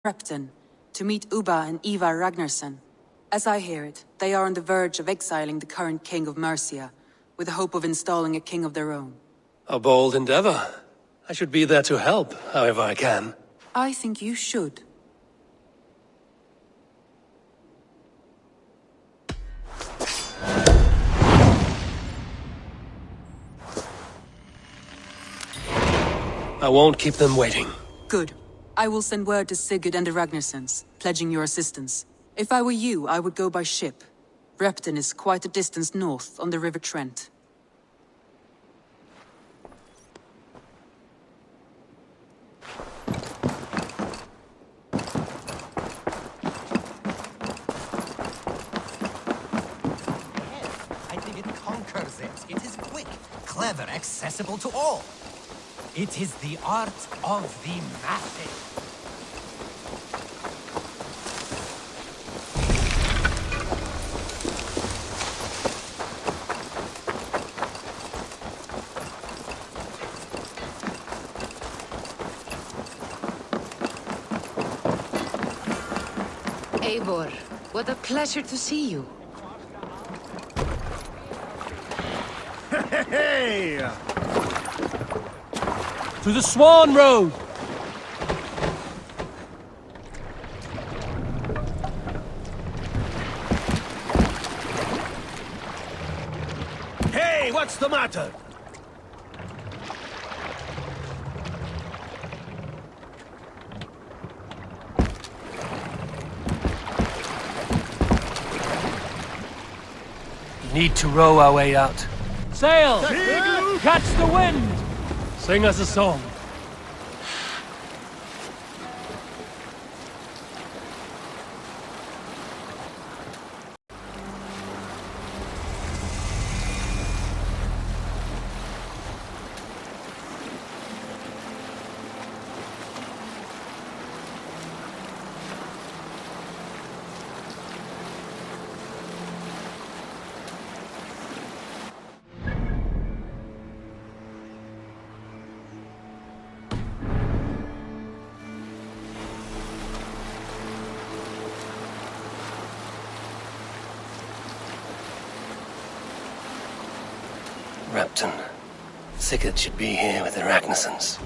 Repton to meet Ubba and Ivar Ragnarsson. As I hear it, they are on the verge of exiling the current king of Mercia, with the hope of installing a king of their own. A bold endeavor. I should be there to help, however I can. I think you should. I won't keep them waiting. Good. I will send word to Sigurd and the Ragnarssons, pledging your assistance. If I were you, I would go by ship. Repton is quite a distance north, on the River Trent. I think it conquers it. It is quick, clever, accessible to all. It is the art of the masses. Eivor, what a pleasure to see you. Hey! To the Swan Road! Hey, what's the matter? Need to row our way out. Sail! Sail! Catch the wind! Sing us a song. Repton. Sigurd should be here with the Ragnarssons.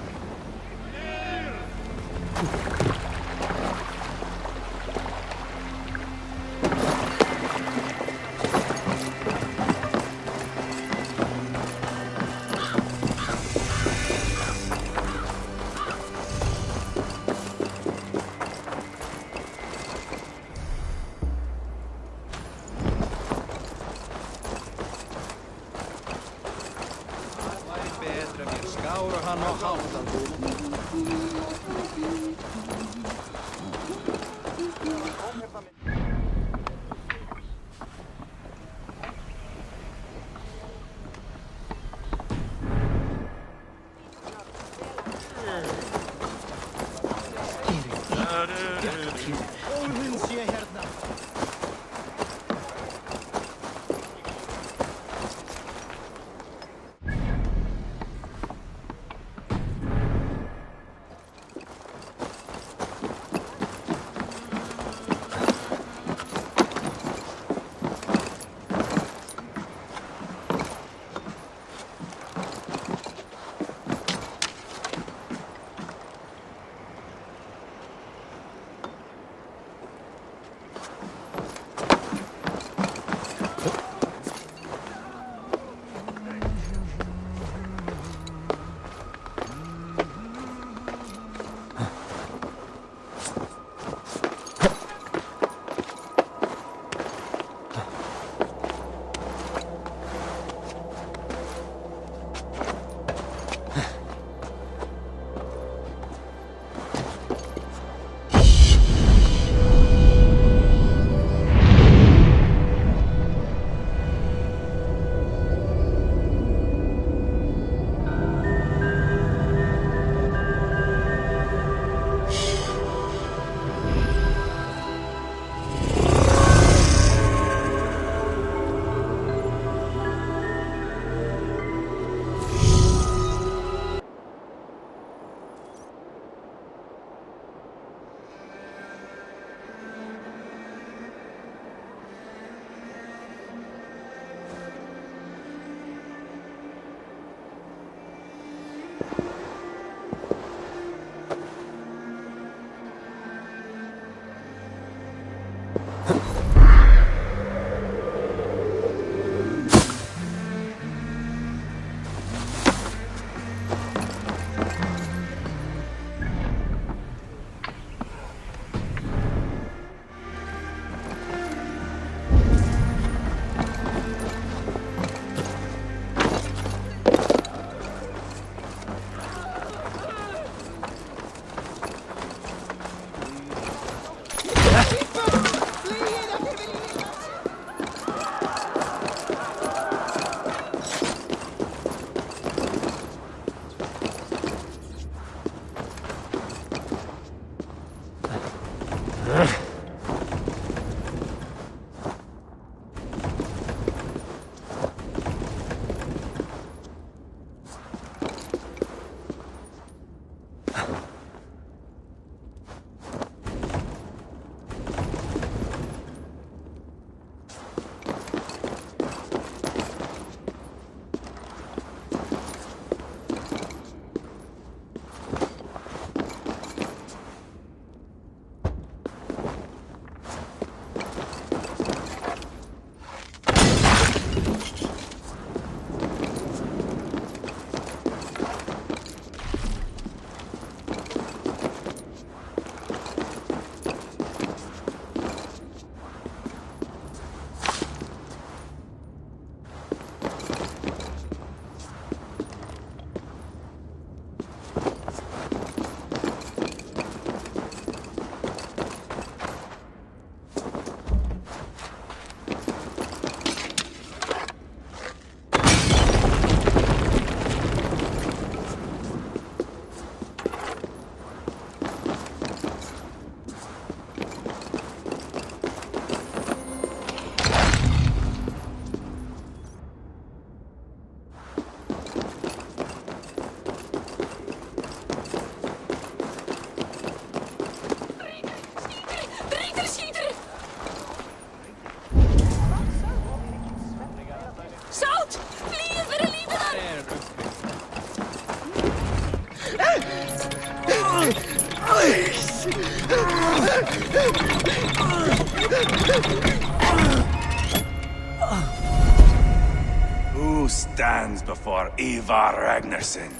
Who stands before Ivar Ragnarsson?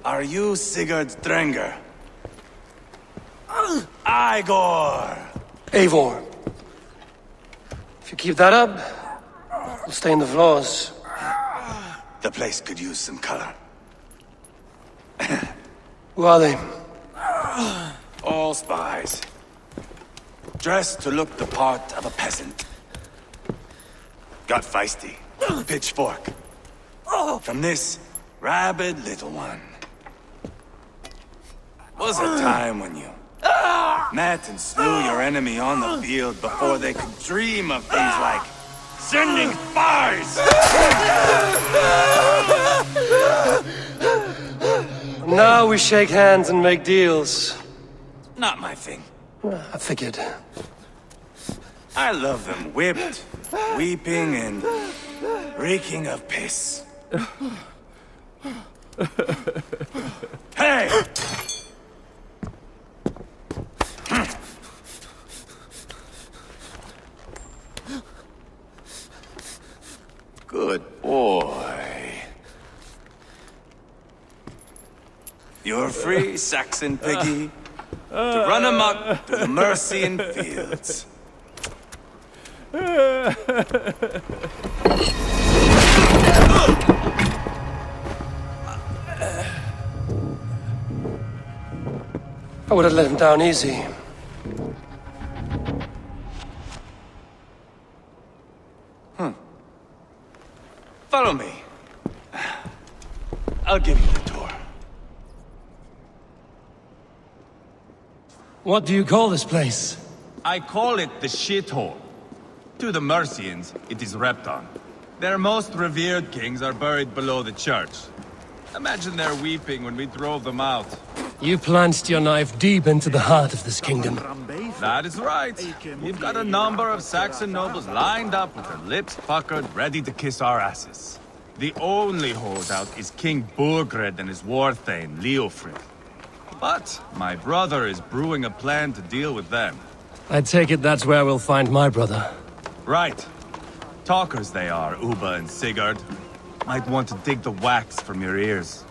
Are you Sigurd Drenger? Igor! Eivor. If you keep that up, we'll stay in the floors. The place could use some color. Who are they? All spies. Dressed to look the part of a peasant. Got feisty. Pitchfork. From this rabid little one. Was a time when you met and slew your enemy on the field before they could dream of things like sending spies! Now we shake hands and make deals. Not my thing. I figured. I love them whipped, weeping, and reeking of piss. Hey! Good boy. You're free, Saxon piggy, to run amok through the Mercian fields. I would have let him down easy. Follow me. I'll give you the tour. What do you call this place? I call it the shithole. To the Mercians, it is Repton. Their most revered kings are buried below the church. Imagine their weeping when we drove them out. You plunged your knife deep into the heart of this kingdom. That is right. We've got a number of Saxon nobles lined up with their lips puckered, ready to kiss our asses. The only holdout is King Burgred and his war thane, Leofric. But my brother is brewing a plan to deal with them. I take it that's where we'll find my brother. Right. Talkers they are, Uba and Sigurd. Might want to dig the wax from your ears.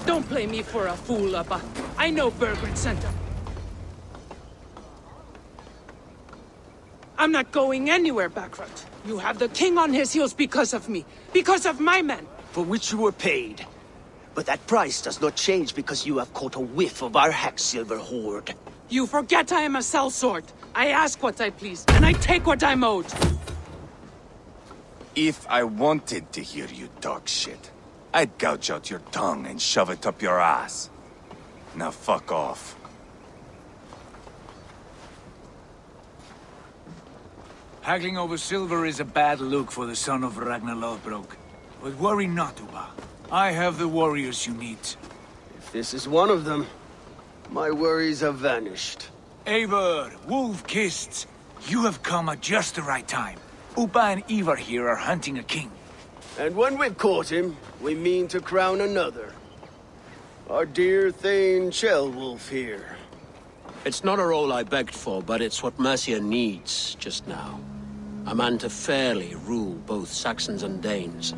Don't play me for a fool, Abba. I know Bergred sent him. I'm not going anywhere, Backrot. You have the king on his heels because of me. Because of my men. For which you were paid. But that price does not change because you have caught a whiff of our Hacksilver hoard. You forget I am a sellsword. I ask what I please, and I take what I'm owed. If I wanted to hear you talk shit, I'd gouge out your tongue and shove it up your ass. Now fuck off. Haggling over silver is a bad look for the son of Ragnar Lothbrok. But worry not, Uba. I have the warriors you need. If this is one of them, my worries have vanished. Eivor, Wolf-Kissed, you have come at just the right time. Uba and Ivar here are hunting a king. And when we've caught him, we mean to crown another. Our dear Thane Ceolwulf here. It's not a role I begged for, but it's what Mercia needs just now. A man to fairly rule both Saxons and Danes.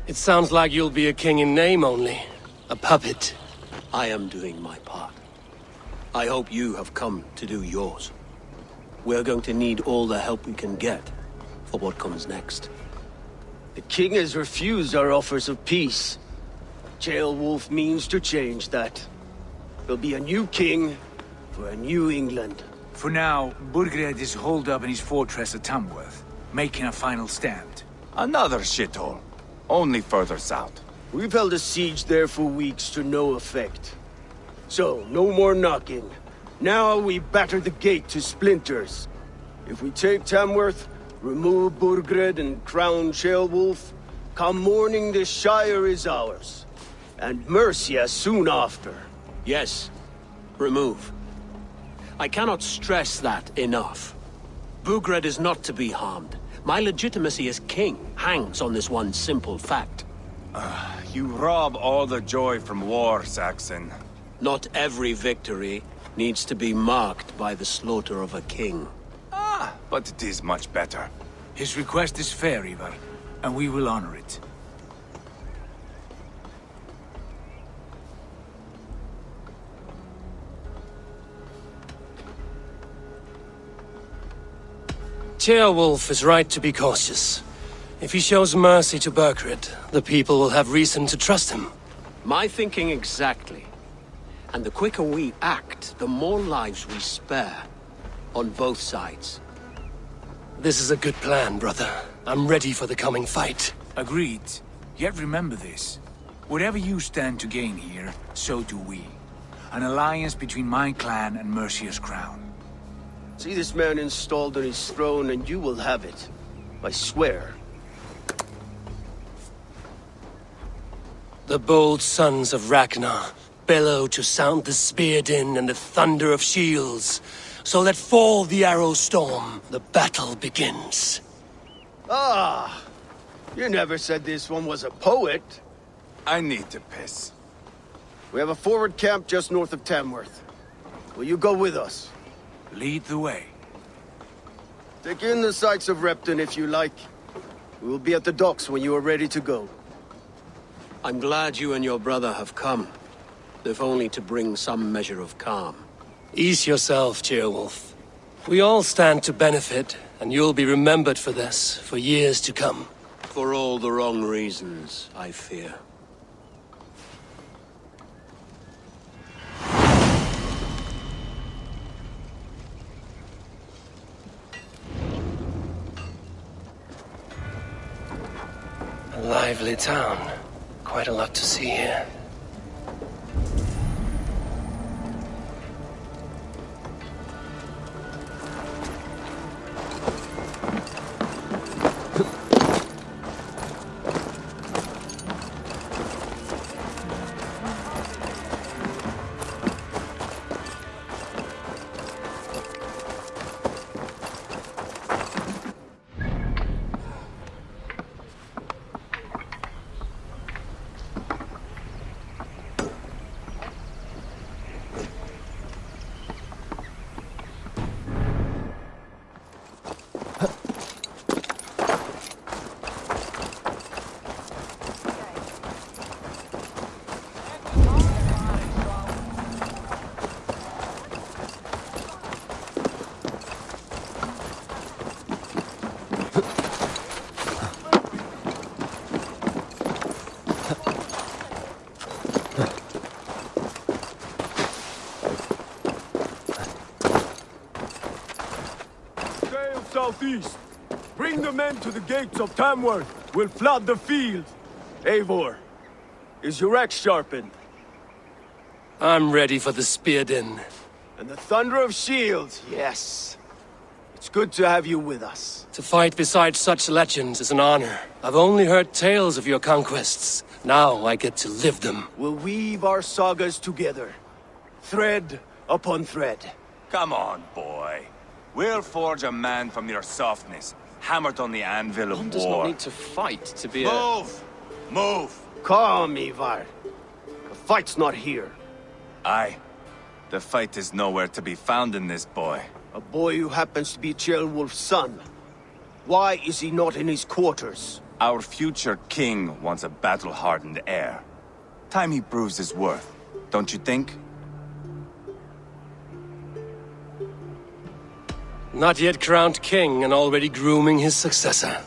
It sounds like you'll be a king in name only. A puppet. I am doing my part. I hope you have come to do yours. We're going to need all the help we can get for what comes next. The king has refused our offers of peace. Ceolwulf means to change that. There'll be a new king for a new England. For now, Burgred is holed up in his fortress at Tamworth, making a final stand. Another shithole. Only further south. We've held a siege there for weeks to no effect. So, no more knocking. Now we batter the gate to splinters. If we take Tamworth, remove Burgred and crown Ceolwulf, come morning the Shire is ours. And Mercia soon after. Yes, remove. I cannot stress that enough. Burgred is not to be harmed. My legitimacy as king hangs on this one simple fact. You rob all the joy from war, Saxon. Not every victory needs to be marked by the slaughter of a king. But it is much better. His request is fair, Ivar, and we will honor it. Ceolwulf is right to be cautious. If he shows mercy to Burgred, the people will have reason to trust him. My thinking exactly. And the quicker we act, the more lives we spare. On both sides. This is a good plan, brother. I'm ready for the coming fight. Agreed. Yet remember this. Whatever you stand to gain here, so do we. An alliance between my clan and Mercia's crown. See this man installed on his throne and you will have it. I swear. The bold sons of Ragnar bellow to sound the spear din and the thunder of shields. So let fall the arrow storm. The battle begins. Ah! You never said this one was a poet. I need to piss. We have a forward camp just north of Tamworth. Will you go with us? Lead the way. Take in the sights of Repton if you like. We will be at the docks when you are ready to go. I'm glad you and your brother have come. If only to bring some measure of calm. Ease yourself, Ceolwulf. We all stand to benefit, and you'll be remembered for this, for years to come. For all the wrong reasons, I fear. A lively town. Quite a lot to see here. southeast. Bring the men to the gates of Tamworth. We'll flood the field. Eivor, is your axe sharpened? I'm ready for the spear din. And the thunder of shields, yes. It's good to have you with us. To fight beside such legends is an honor. I've only heard tales of your conquests. Now I get to live them. We'll weave our sagas together. Thread upon thread. Come on, boy. We'll forge a man from your softness, hammered on the anvil of One war. does not need to fight to be Move! Move! Calm, Ivar. The fight's not here. Aye. The fight is nowhere to be found in this boy. A boy who happens to be Ceolwulf's son. Why is he not in his quarters? Our future king wants a battle-hardened heir. Time he proves his worth, don't you think? Not yet crowned king and already grooming his successor.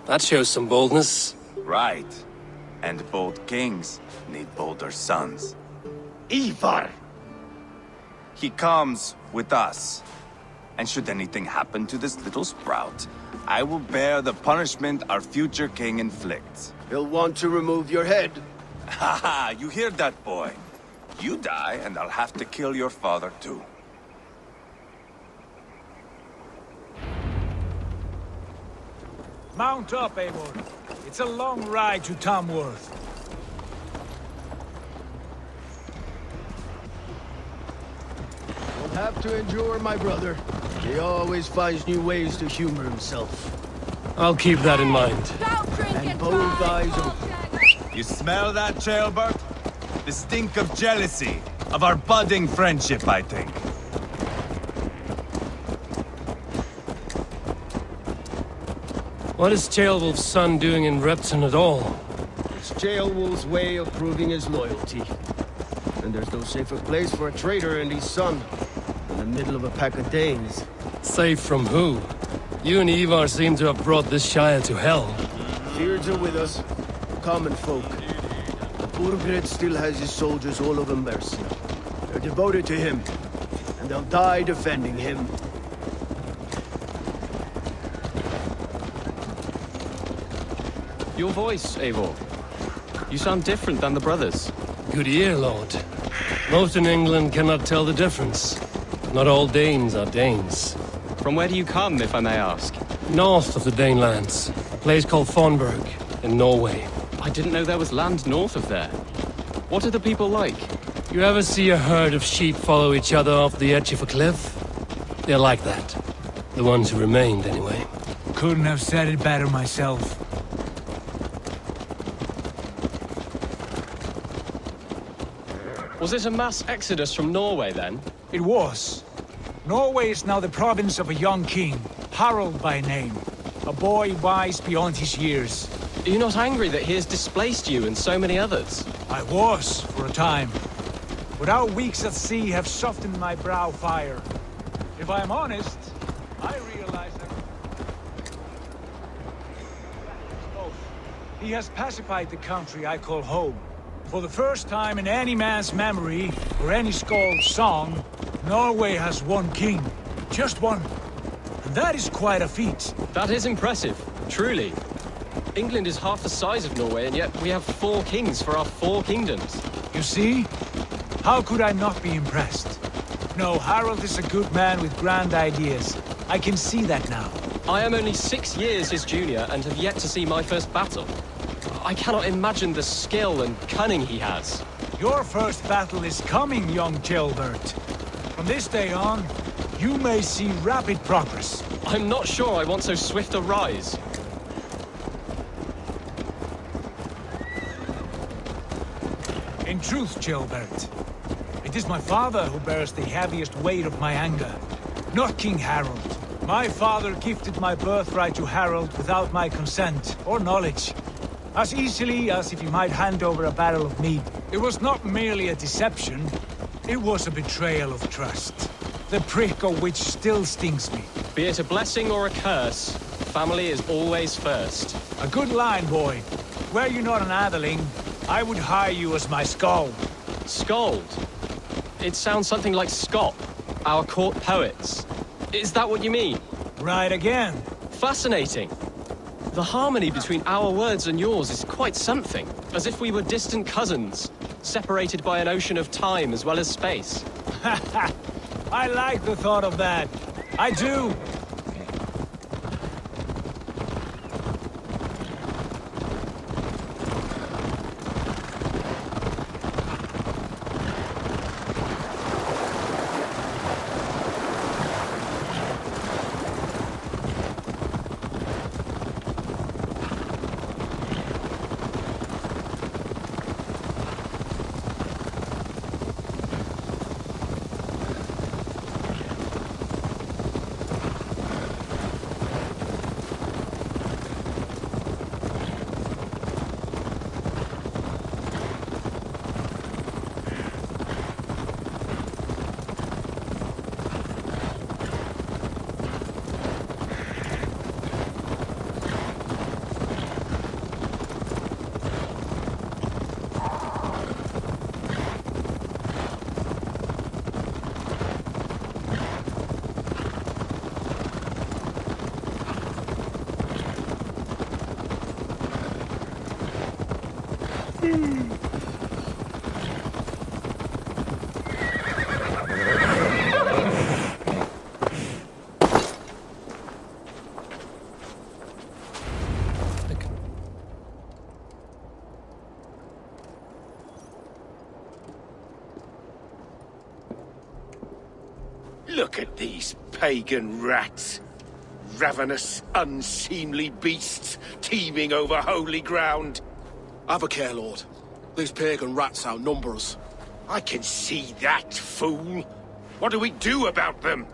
That shows some boldness. Right. And bold kings need bolder sons. Ivar! He comes with us. And should anything happen to this little sprout, I will bear the punishment our future king inflicts. He'll want to remove your head. Haha, you hear that, boy? You die, and I'll have to kill your father, too. Mount up, Eivor. It's a long ride to Tamworth. You'll have to endure, my brother. He always finds new ways to humor himself. I'll keep that in mind. And both eyes open. You smell that, Ceolbert? The stink of jealousy, of our budding friendship, I think. What is Ceolwulf's son doing in Repton at all? It's Ceolwulf's way of proving his loyalty. And there's no safer place for a traitor and his son in the middle of a pack of Danes. Safe from who? You and Ivar seem to have brought this Shire to hell. Fears are with us, common folk. But Burgred still has his soldiers all over Mercia. They're devoted to him, and they'll die defending him. Your voice, Eivor. You sound different than the brothers. Good ear, Lord. Most in England cannot tell the difference. Not all Danes are Danes. From where do you come, if I may ask? North of the Danelands. A place called Fonberg, in Norway. I didn't know there was land north of there. What are the people like? You ever see a herd of sheep follow each other off the edge of a cliff? They're like that. The ones who remained, anyway. Couldn't have said it better myself. Was it a mass exodus from Norway, then? It was. Norway is now the province of a young king, Harald by name. A boy wise beyond his years. Are you not angry that he has displaced you and so many others? I was, for a time. But our weeks at sea have softened my brow fire. If I am honest, I realize that... He has pacified the country I call home. For the first time in any man's memory, or any skald's song, Norway has one king. Just one. And that is quite a feat. That is impressive, truly. England is half the size of Norway, and yet we have 4 kings for our 4 kingdoms. You see? How could I not be impressed? No, Harald is a good man with grand ideas. I can see that now. I am only 6 years his junior and have yet to see my first battle. I cannot imagine the skill and cunning he has. Your first battle is coming, young Ceolbert. From this day on, you may see rapid progress. I'm not sure I want so swift a rise. In truth, Ceolbert, it is my father who bears the heaviest weight of my anger, not King Harald. My father gifted my birthright to Harald without my consent or knowledge. As easily as if he might hand over a barrel of mead. It was not merely a deception, it was a betrayal of trust. The prick of which still stings me. Be it a blessing or a curse, family is always first. A good line, boy. Were you not an atheling, I would hire you as my skald. Skald? It sounds something like Scott, our court poets. Is that what you mean? Right again. Fascinating. The harmony between our words and yours is quite something. As if we were distant cousins, separated by an ocean of time as well as space. I like the thought of that. I do. Look at these pagan rats. Ravenous, unseemly beasts teeming over holy ground. Have a care, Lord. These pagan rats outnumber us. I can see that, fool. What do we do about them?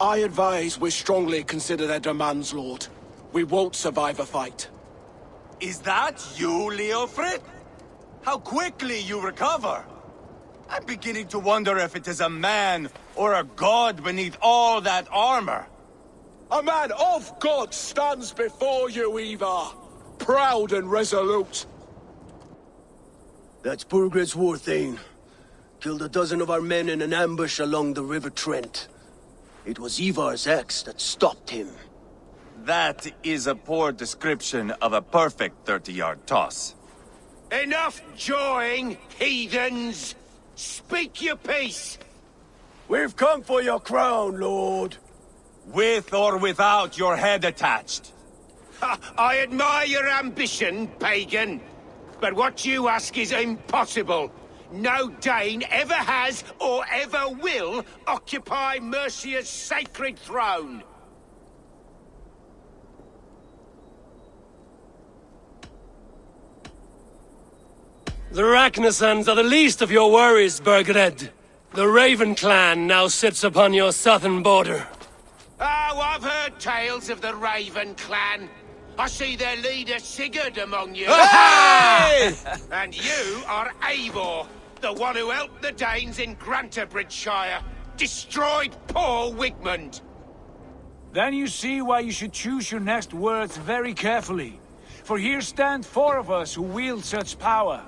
I advise we strongly consider their demands, Lord. We won't survive a fight. Is that you, Leofrid? How quickly you recover! I'm beginning to wonder if it is a man or a god beneath all that armor. A man of God stands before you, Ivar. Proud and resolute. That's Burgred's war thane. Killed a dozen of our men in an ambush along the River Trent. It was Ivar's axe that stopped him. That is a poor description of a perfect 30-yard toss. Enough jawing, heathens! Speak your piece! We've come for your crown, Lord. With or without your head attached. I admire your ambition, pagan. But what you ask is impossible. No Dane ever has or ever will occupy Mercia's sacred throne. The Ragnarsons are the least of your worries, Burgred. The Raven clan now sits upon your southern border. Oh, I've heard tales of the Raven clan. I see their leader Sigurd among you. Hey! And you are Eivor, the one who helped the Danes in Grantabridgeshire, destroyed poor Wigmund. Then you see why you should choose your next words very carefully. For here stand four of us who wield such power.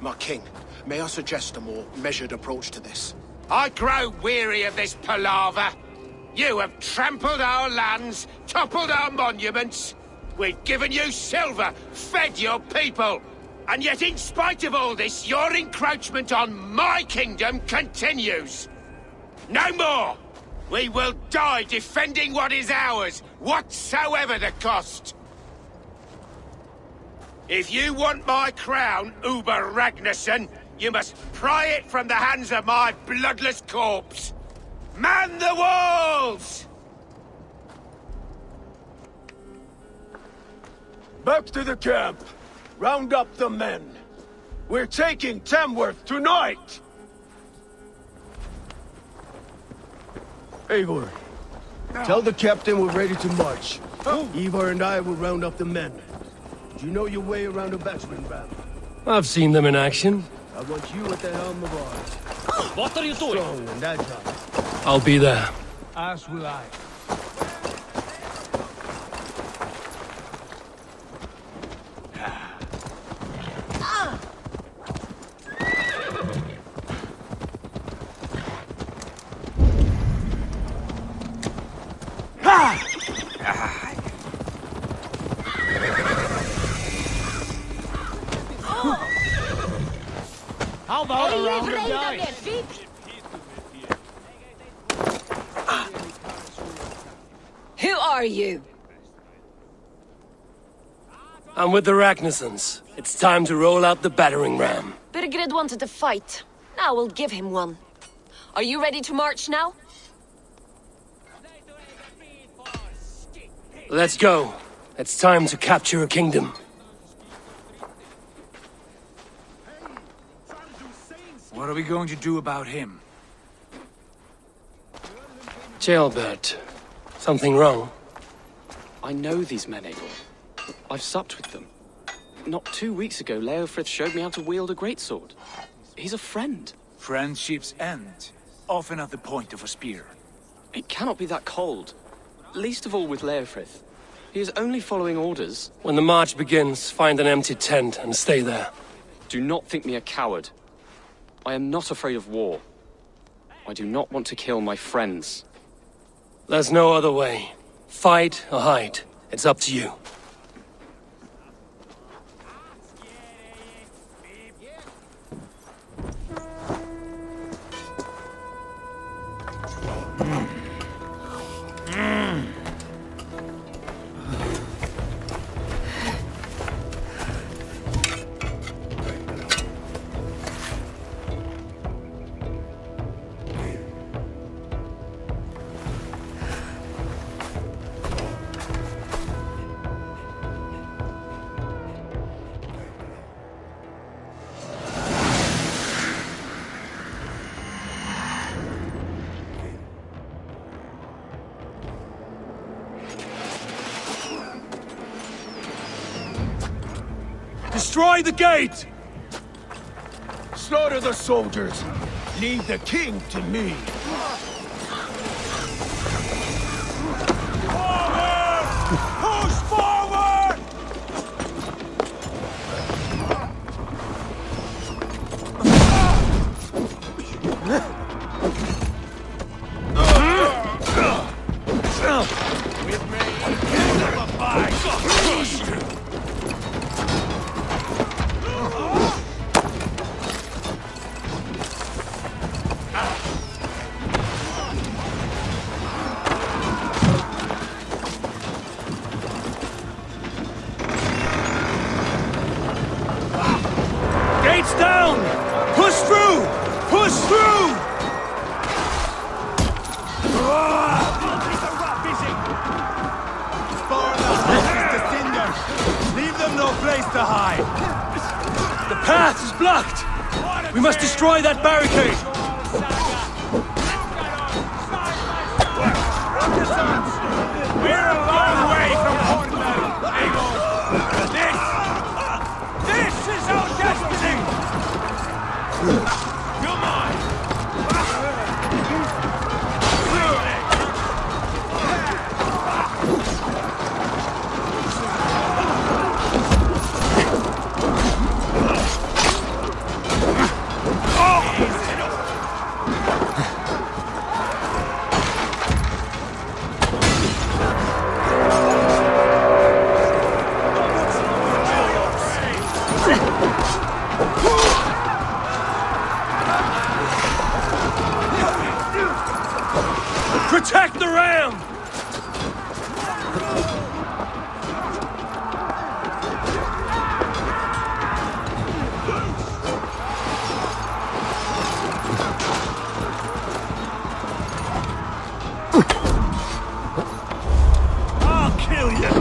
My king, may I suggest a more measured approach to this? I grow weary of this palaver. You have trampled our lands, toppled our monuments. We've given you silver, fed your people. And yet in spite of all this, your encroachment on my kingdom continues. No more! We will die defending what is ours, whatsoever the cost. If you want my crown, Uber Ragnarsson, you must pry it from the hands of my bloodless corpse. Man the walls! Back to the camp. Round up the men. We're taking Tamworth tonight! Eivor, tell the captain we're ready to march. Ivar and I will round up the men. Do you know your way around a battering ram? I've seen them in action. I want you at the helm of ours. What are you doing? Strong and agile. I'll be there. As will I. How about a round of dice? Who are you? I'm with the Ragnarsons. It's time to roll out the battering ram. Birgrid wanted to fight. Now we'll give him one. Are you ready to march now? Let's go. It's time to capture a kingdom. What are we going to do about him? Jailbird. Something wrong? I know these men, Eivor. I've supped with them. Not 2 weeks ago, Leofrith showed me how to wield a greatsword. He's a friend. Friendships end, often at the point of a spear. It cannot be that cold. Least of all with Leofrith. He is only following orders. When the march begins, find an empty tent and stay there. Do not think me a coward. I am not afraid of war. I do not want to kill my friends. There's no other way. Fight or hide. It's up to you. Destroy the gate! Slaughter the soldiers. Leave the king to me. Forward! Push forward! We've made a fight. Gates down! Push through! Push through! Burn the houses to cinders! Leave them no place to hide! The path is blocked! We must destroy that barricade! We're a long way from Hornberg, Eivor! This is our destiny! Come on! Protect the ram! I'll kill you!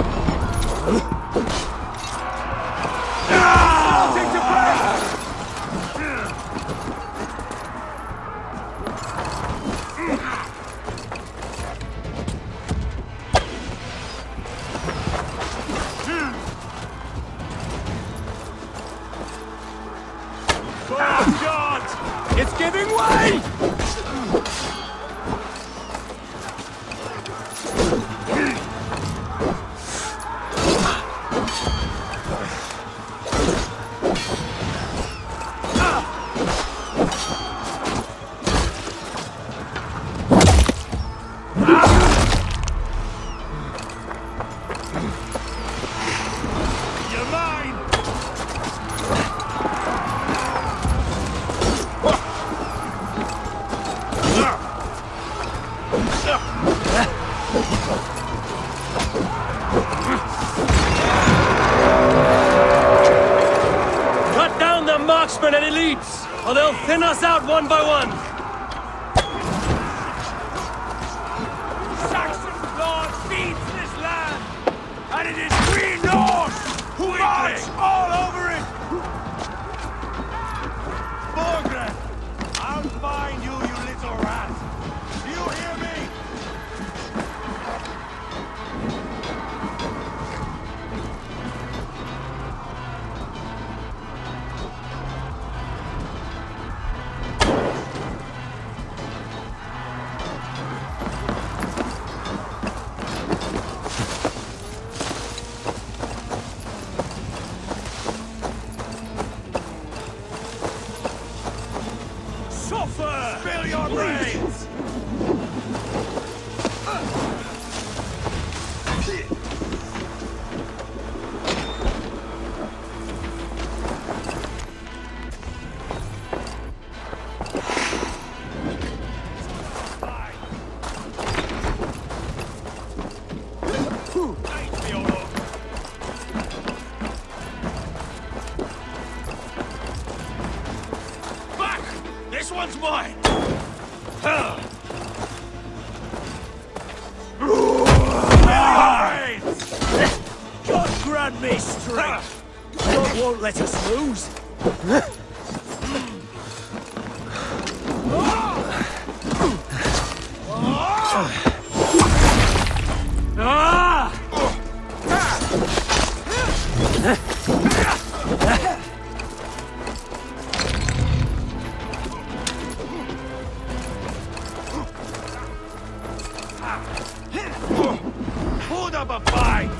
Cut down the marksmen and elites, or they'll thin us out one by one! Saxon blood feeds this land, and it is we Norse who march all over it! Borgren! I'll find you, you little rat! Do you hear me? Suffer! Spill your brains! Back! This one's mine! God grant me strength! God won't let us lose! Put up a fight!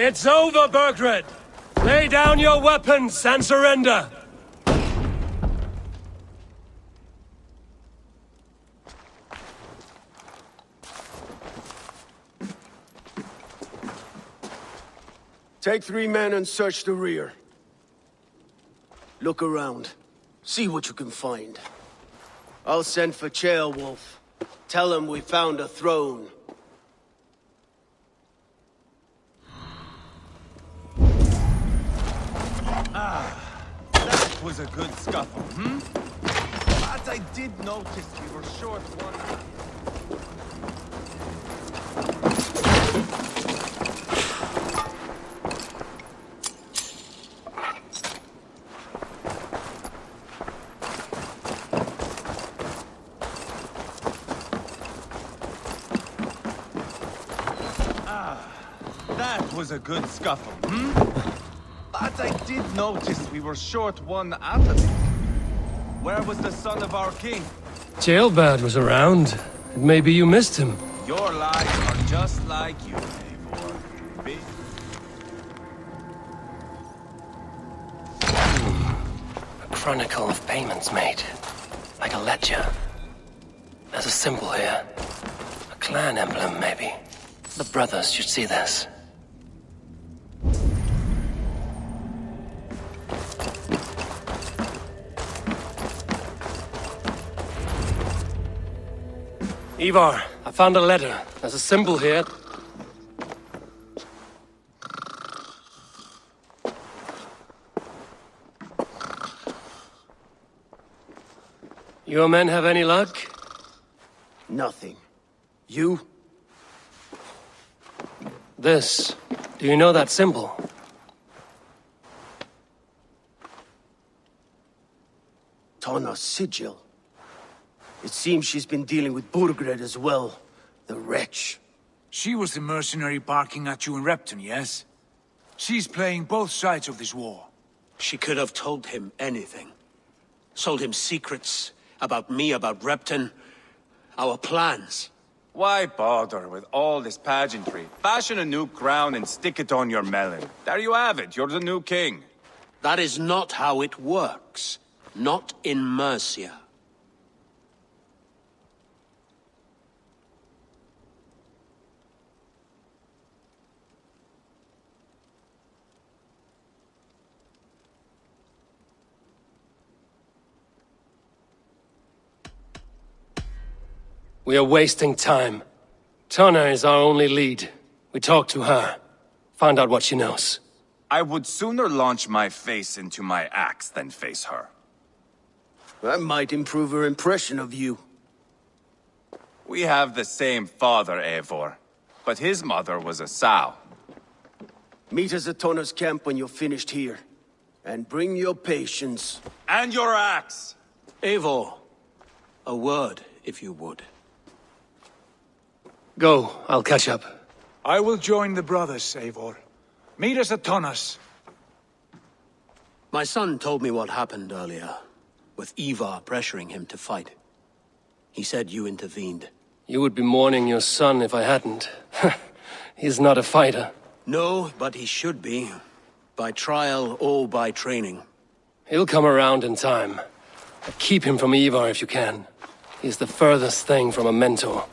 It's over, Burgred! Lay down your weapons and surrender! Take 3 men and search the rear. Look around. See what you can find. I'll send for Ceolwulf. Tell him we found a throne. That was a good scuffle, hmm? But I did notice we were short one... That was a good scuffle, hmm? But I did notice we were short one athlete. Where was the son of our king? Jailbird was around. Maybe you missed him. Your lies are just like you, Eivor. Big... A chronicle of payments made. Like a ledger. There's a symbol here. A clan emblem, maybe. The brothers should see this. Ivar, I found a letter. There's a symbol here. Your men have any luck? Nothing. You? This. Do you know that symbol? Tana's sigil. It seems she's been dealing with Burgred as well. The wretch. She was the mercenary barking at you in Repton, yes? She's playing both sides of this war. She could have told him anything. Sold him secrets about me, about Repton, our plans. Why bother with all this pageantry? Fashion a new crown and stick it on your melon. There you have it, you're the new king. That is not how it works. Not in Mercia. We are wasting time. Tonna is our only lead. We talk to her. Find out what she knows. I would sooner launch my face into my axe than face her. That might improve her impression of you. We have the same father, Eivor, but his mother was a sow. Meet us at Tonna's camp when you're finished here. And bring your patience. And your axe! Eivor, a word, if you would. Go, I'll catch up. I will join the brothers, Eivor. Meet us at Tonna's. My son told me what happened earlier, with Ivar pressuring him to fight. He said you intervened. You would be mourning your son if I hadn't. He's not a fighter. No, but he should be. By trial or by training. He'll come around in time. But keep him from Ivar if you can. He's the furthest thing from a mentor.